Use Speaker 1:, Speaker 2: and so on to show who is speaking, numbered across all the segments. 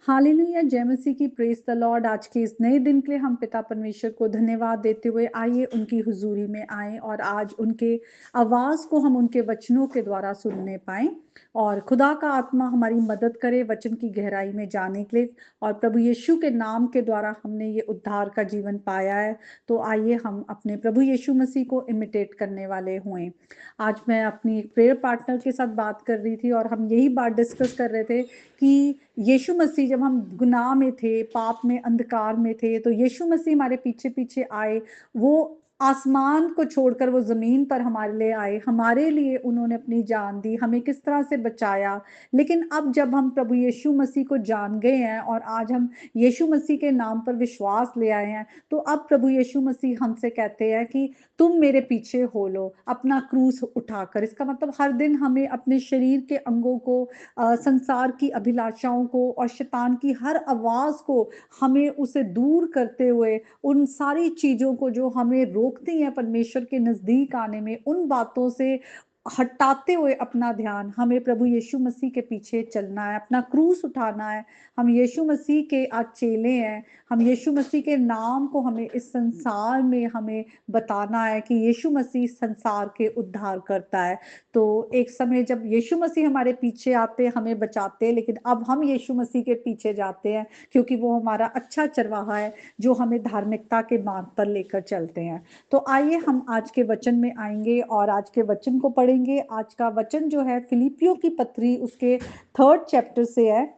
Speaker 1: Hallelujah, जय मसीह की, praise the Lord. आज के इस नए दिन के लिए हम पिता परमेश्वर को धन्यवाद देते हुए आइए उनकी हुजूरी में आए और आज उनके आवाज को हम उनके वचनों के द्वारा सुनने पाएं और खुदा का आत्मा हमारी मदद करे वचन की गहराई में जाने के लिए। और प्रभु यीशु के नाम के द्वारा हमने ये उद्धार का जीवन पाया है, तो आइए हम अपने प्रभु यीशु मसीह को इमिटेट करने वाले हुए। आज मैं अपनी प्रेयर पार्टनर के साथ बात कर रही थी और हम यही बात डिस्कस कर रहे थे कि यीशु मसीह जब हम गुनाह में थे, पाप में, अंधकार में थे, तो यीशु मसीह हमारे पीछे पीछे आए। वो आसमान को छोड़कर वो जमीन पर हमारे लिए आए, हमारे लिए उन्होंने अपनी जान दी, हमें किस तरह से बचाया। लेकिन अब जब हम प्रभु यीशु मसीह को जान गए हैं और आज हम यीशु मसीह के नाम पर विश्वास ले आए हैं, तो अब प्रभु यीशु मसीह हमसे कहते हैं कि तुम मेरे पीछे हो लो, अपना क्रूस उठाकर। इसका मतलब हर दिन हमें अपने शरीर के अंगों को, संसार की अभिलाषाओं को और शैतान की हर आवाज को, हमें उसे दूर करते हुए, उन सारी चीजों को जो हमें रोकती हैं परमेश्वर के नजदीक आने में, उन बातों से हटाते हुए अपना ध्यान हमें प्रभु यीशु मसीह के पीछे चलना है, अपना क्रूस उठाना है। हम यीशु मसीह के आज चेले हैं। हम यीशु मसीह के नाम को हमें इस संसार में हमें बताना है कि यीशु मसीह संसार के उद्धार करता है। तो एक समय जब यीशु मसीह हमारे पीछे आते, हमें बचाते, लेकिन अब हम यीशु मसीह के पीछे जाते हैं क्योंकि वो हमारा अच्छा चरवाहा है जो हमें धार्मिकता के मार्ग पर लेकर चलते हैं। तो आइए हम आज के वचन में आएंगे और आज के वचन को पढ़ेंगे। आज का वचन जो है फिलिपियों की पत्री उसके 3rd चैप्टर से है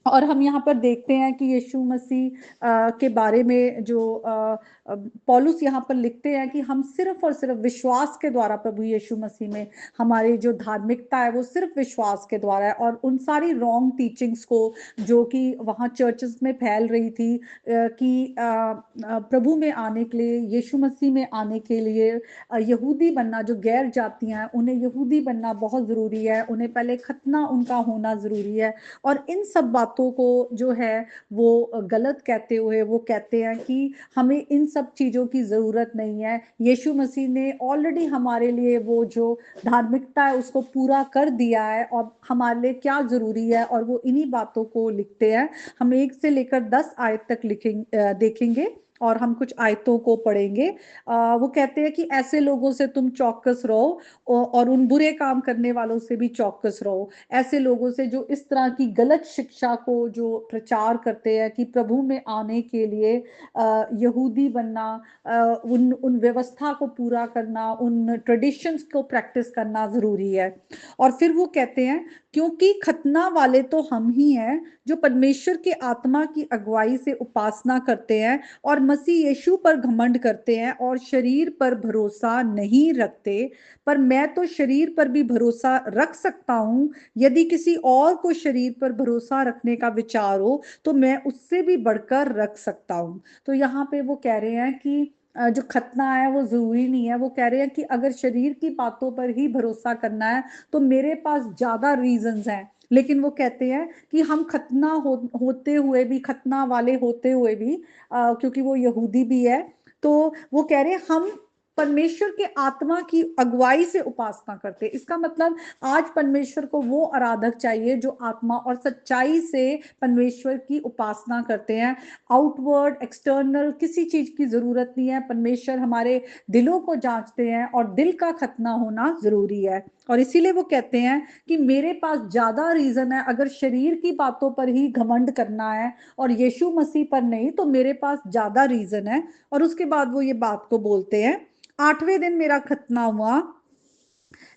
Speaker 1: और हम यहाँ पर देखते हैं कि यीशु मसीह के बारे में जो पौलुस यहाँ पर लिखते हैं कि हम सिर्फ और सिर्फ विश्वास के द्वारा प्रभु यीशु मसीह में, हमारी जो धार्मिकता है वो सिर्फ विश्वास के द्वारा है। और उन सारी रॉन्ग टीचिंग्स को जो कि वहाँ चर्चेस में फैल रही थी कि प्रभु में आने के लिए, यीशु मसीह में आने के लिए यहूदी बनना, जो गैर जातियां हैं उन्हें यहूदी बनना बहुत जरूरी है, उन्हें पहले खतना उनका होना जरूरी है। और इन सब बातों को जो है वो गलत कहते हुए वो कहते हैं कि हमें इन सब चीजों की जरूरत नहीं है। यीशु मसीह ने ऑलरेडी हमारे लिए वो जो धार्मिकता है उसको पूरा कर दिया है और हमारे लिए क्या जरूरी है, और वो इन्हीं बातों को लिखते हैं। हम 1 से लेकर 10 आयत तक देखेंगे और हम कुछ आयतों को पढ़ेंगे। वो कहते हैं कि ऐसे लोगों से तुम चौकस रहो और उन बुरे काम करने वालों से भी चौकस रहो। ऐसे लोगों से जो इस तरह की गलत शिक्षा को जो प्रचार करते हैं कि प्रभु में आने के लिए यहूदी बनना, उन उन व्यवस्था को पूरा करना, उन ट्रेडिशंस को प्रैक्टिस करना जरूरी है। और फिर वो कहते हैं क्योंकि खतना वाले तो हम ही हैं जो परमेश्वर के आत्मा की अगुवाई से उपासना करते हैं और मसीह यीशु पर घमंड करते हैं और शरीर पर भरोसा नहीं रखते। पर मैं तो शरीर पर भी भरोसा रख सकता हूं। यदि किसी और को शरीर पर भरोसा रखने का विचार हो तो मैं उससे भी बढ़कर रख सकता हूं। तो यहाँ पे वो कह रहे हैं कि जो खतना है वो जरूरी नहीं है। वो कह रहे हैं कि अगर शरीर की बातों पर ही भरोसा करना है तो मेरे पास ज्यादा रीजंस हैं। लेकिन वो कहते हैं कि हम खतना होते हुए भी, खतना वाले होते हुए भी, क्योंकि वो यहूदी भी है, तो वो कह रहे हैं हम परमेश्वर के आत्मा की अगुवाई से उपासना करते। इसका मतलब आज परमेश्वर को वो आराधक चाहिए जो आत्मा और सच्चाई से परमेश्वर की उपासना करते हैं। आउटवर्ड, एक्सटर्नल किसी चीज की जरूरत नहीं है। परमेश्वर हमारे दिलों को जांचते हैं और दिल का खतना होना जरूरी है। और इसीलिए वो कहते हैं कि मेरे पास ज्यादा रीजन है, अगर शरीर की बातों पर ही घमंड करना है और यीशु मसीह पर नहीं, तो मेरे पास ज्यादा रीजन है। और उसके बाद वो ये बात को बोलते हैं, 8वें दिन मेरा खतना हुआ,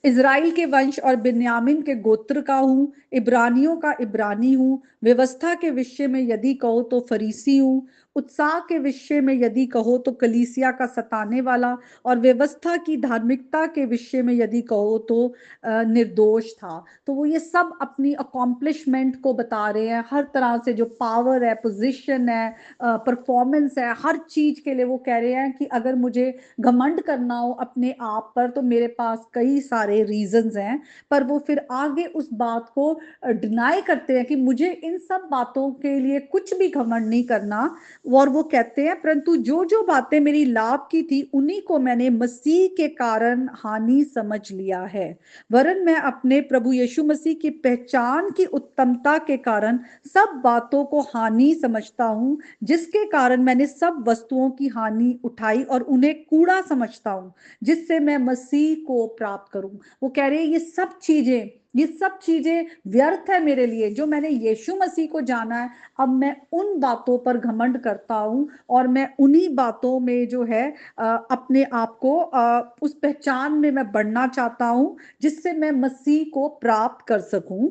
Speaker 1: इज़राइल के वंश और बिन्यामीन के गोत्र का हूँ, इब्रानियों का इब्रानी हूँ, व्यवस्था के विषय में यदि कहो तो फरीसी हूँ, उत्साह के विषय में यदि कहो तो कलीसिया का सताने वाला, और व्यवस्था की धार्मिकता के विषय में यदि कहो तो निर्दोष था। तो वो ये सब अपनी अकॉम्प्लिशमेंट को बता रहे हैं, हर तरह से जो पावर है, पोजीशन है, परफॉर्मेंस है, हर चीज के लिए वो कह रहे हैं कि अगर मुझे घमंड करना हो अपने आप पर तो मेरे पास कई सारे रीजंस हैं। पर वो फिर आगे उस बात को डिनाई करते हैं कि मुझे इन सब बातों के लिए कुछ भी घमंड नहीं करना। और वो कहते हैं, परंतु जो जो बातें मेरी लाभ की थी उन्हीं को मैंने मसीह के कारण हानि समझ लिया है, वरन मैं अपने प्रभु यीशु मसीह की पहचान की उत्तमता के कारण सब बातों को हानि समझता हूँ, जिसके कारण मैंने सब वस्तुओं की हानि उठाई और उन्हें कूड़ा समझता हूँ, जिससे मैं मसीह को प्राप्त करूं। वो कह रहे हैं ये सब चीजें व्यर्थ है मेरे लिए। जो मैंने यीशु मसीह को जाना है, अब मैं उन बातों पर घमंड करता हूं और मैं उन्हीं बातों में जो है अपने आप को उस पहचान में मैं बढ़ना चाहता हूं, जिससे मैं मसीह को प्राप्त कर सकूं।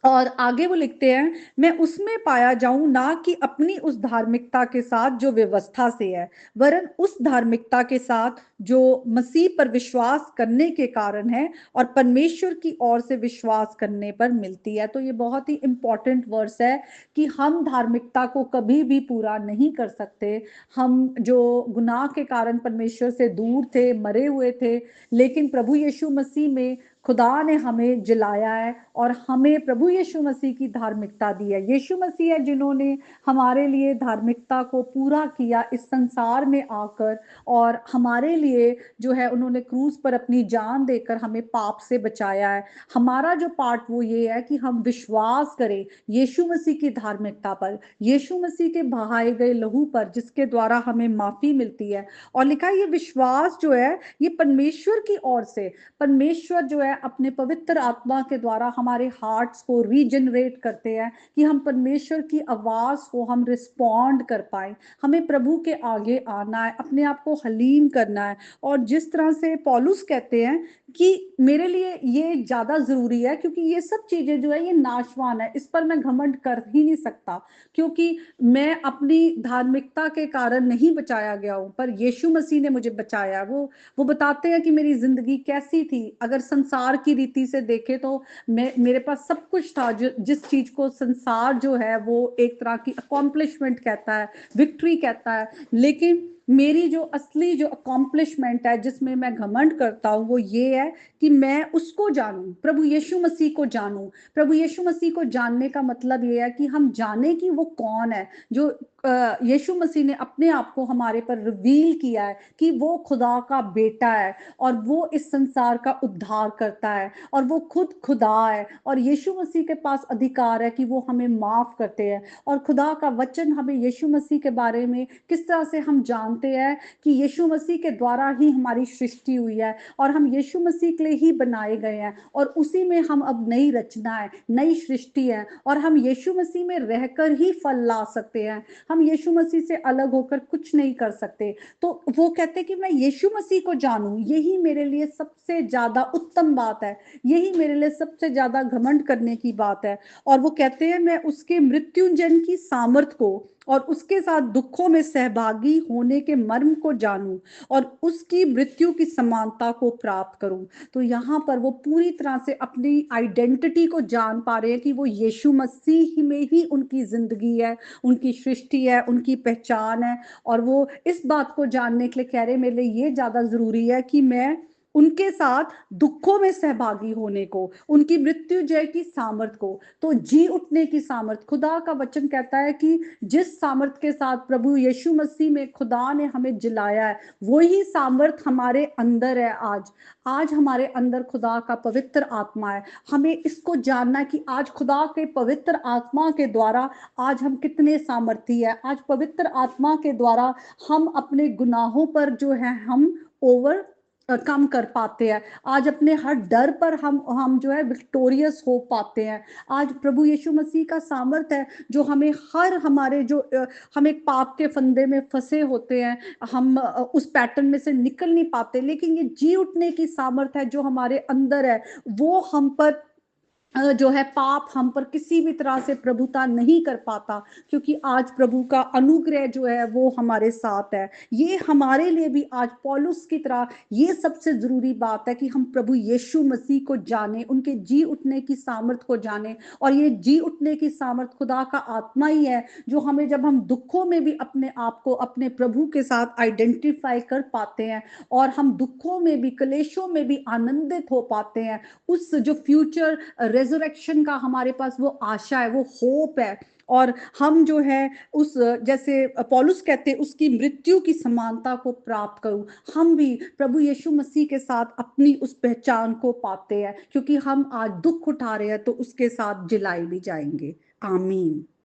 Speaker 1: और आगे वो लिखते हैं, मैं उसमें पाया जाऊं, ना कि अपनी उस धार्मिकता के साथ जो व्यवस्था से है, वरन उस धार्मिकता के साथ जो मसीह पर विश्वास करने के कारण है और परमेश्वर की ओर से विश्वास करने पर मिलती है। तो ये बहुत ही इंपॉर्टेंट वर्स है कि हम धार्मिकता को कभी भी पूरा नहीं कर सकते। हम जो गुनाह के कारण परमेश्वर से दूर थे, मरे हुए थे, लेकिन प्रभु यीशु मसीह में खुदा ने हमें जिलाया है और हमें प्रभु यीशु मसीह की धार्मिकता दी है। यीशु मसीह है जिन्होंने हमारे लिए धार्मिकता को पूरा किया इस संसार में आकर, और हमारे लिए जो है उन्होंने क्रूस पर अपनी जान देकर हमें पाप से बचाया है। हमारा जो पार्ट वो ये है कि हम विश्वास करें यीशु मसीह की धार्मिकता पर, यीशु मसीह के बहाए गए लहू पर, जिसके द्वारा हमें माफी मिलती है। और लिखा है ये विश्वास जो है ये परमेश्वर की ओर से, परमेश्वर जो है अपने पवित्र आत्मा के द्वारा हमारे हार्ट्स को रीजनरेट करते हैं कि हम परमेश्वर की आवाज को हम रिस्पॉन्ड कर पाए। हमें प्रभु के आगे आना है, अपने आप को हलीम करना है। और जिस तरह से पौलुस कहते हैं कि मेरे लिए ये ज्यादा जरूरी है, क्योंकि ये सब चीजें जो है ये नाशवान है, इस पर मैं घमंड कर ही नहीं सकता, क्योंकि मैं अपनी धार्मिकता के कारण नहीं बचाया गया हूं, पर यीशु मसीह ने मुझे बचाया। वो बताते हैं कि मेरी जिंदगी कैसी थी। अगर संसार की रीति से देखे तो मैं, मेरे पास सब कुछ था, जिस चीज को संसार जो है वो एक तरह की अकॉम्प्लिशमेंट कहता है, विक्ट्री कहता है, लेकिन मेरी जो असली जो अकॉम्प्लिशमेंट है, जिसमें मैं घमंड करता हूँ, वो ये है कि मैं उसको जानूं, प्रभु यीशु मसीह को जानूं। प्रभु यीशु मसीह को जानने का मतलब ये है कि हम जाने कि वो कौन है, जो यीशु मसीह ने अपने आप को हमारे पर रिवील किया है कि वो खुदा का बेटा है और वो इस संसार का उद्धार करता है और वो खुद खुदा है, और यीशु मसीह के पास अधिकार है कि वो हमें माफ करते हैं। और खुदा का वचन हमें यीशु मसीह के बारे में किस तरह से हम जानते हैं कि यीशु मसीह के द्वारा ही हमारी सृष्टि हुई है और हम यीशु मसीह के लिए ही बनाए गए हैं, और उसी में हम अब नई रचना है, नई सृष्टि है, और हम यीशु मसीह में रहकर ही फल ला सकते हैं। हम यीशु मसीह से अलग होकर कुछ नहीं कर सकते। तो वो कहते कि मैं यीशु मसीह को जानूं, यही मेरे लिए सबसे ज्यादा उत्तम बात है, यही मेरे लिए सबसे ज्यादा घमंड करने की बात है। और वो कहते हैं मैं उसके मृत्युंजय की सामर्थ को और उसके साथ दुखों में सहभागी होने के मर्म को जानूं और उसकी मृत्यु की समानता को प्राप्त करूं। तो यहाँ पर वो पूरी तरह से अपनी आइडेंटिटी को जान पा रहे हैं कि वो यीशु मसीह में ही उनकी जिंदगी है, उनकी सृष्टि है, उनकी पहचान है। और वो इस बात को जानने के लिए कह रहे मेरे लिए ये ज्यादा जरूरी है कि मैं उनके साथ दुखों में सहभागी होने को, उनकी मृत्यु जय की सामर्थ को, तो जी उठने की सामर्थ। खुदा का वचन कहता है कि जिस सामर्थ के साथ प्रभु यीशु मसीह में खुदा ने हमें जिलाया है, वही सामर्थ हमारे अंदर है। आज हमारे अंदर खुदा का पवित्र आत्मा है। हमें इसको जानना है कि आज खुदा के पवित्र आत्मा के द्वारा आज हम कितने सामर्थी है। आज पवित्र आत्मा के द्वारा हम अपने गुनाहों पर जो है हम ओवर कम कर पाते हैं। आज अपने हर डर पर हम जो है विक्टोरियस हो पाते हैं। आज प्रभु यीशु मसीह का सामर्थ है जो हमें हर हमारे जो हम एक पाप के फंदे में फंसे होते हैं, हम उस पैटर्न में से निकल नहीं पाते, लेकिन ये जी उठने की सामर्थ है जो हमारे अंदर है, वो हम पर जो है पाप हम पर किसी भी तरह से प्रभुता नहीं कर पाता, क्योंकि आज प्रभु का अनुग्रह जो है वो हमारे साथ है। ये हमारे लिए भी आज पौलुस की तरह ये सबसे जरूरी बात है कि हम प्रभु यीशु मसीह को जाने, उनके जी उठने की सामर्थ को जाने। और ये जी उठने की सामर्थ खुदा का आत्मा ही है जो हमें, जब हम दुखों में भी अपने आप को अपने प्रभु के साथ आइडेंटिफाई कर पाते हैं और हम दुखों में भी, क्लेशों में भी आनंदित हो पाते हैं, उस जो फ्यूचर रेज़रेक्शन का हमारे पास वो आशा है, वो होप है और हम जो है उस जैसे पौलुस कहते हैं उसकी मृत्यु की समानता को प्राप्त करूँ। हम भी प्रभु यीशु मसीह के साथ अपनी उस पहचान को पाते हैं क्योंकि हम आज दुःख उठा रहे हैं तो उसके साथ जिलाए भी जाएँगे। आमीन।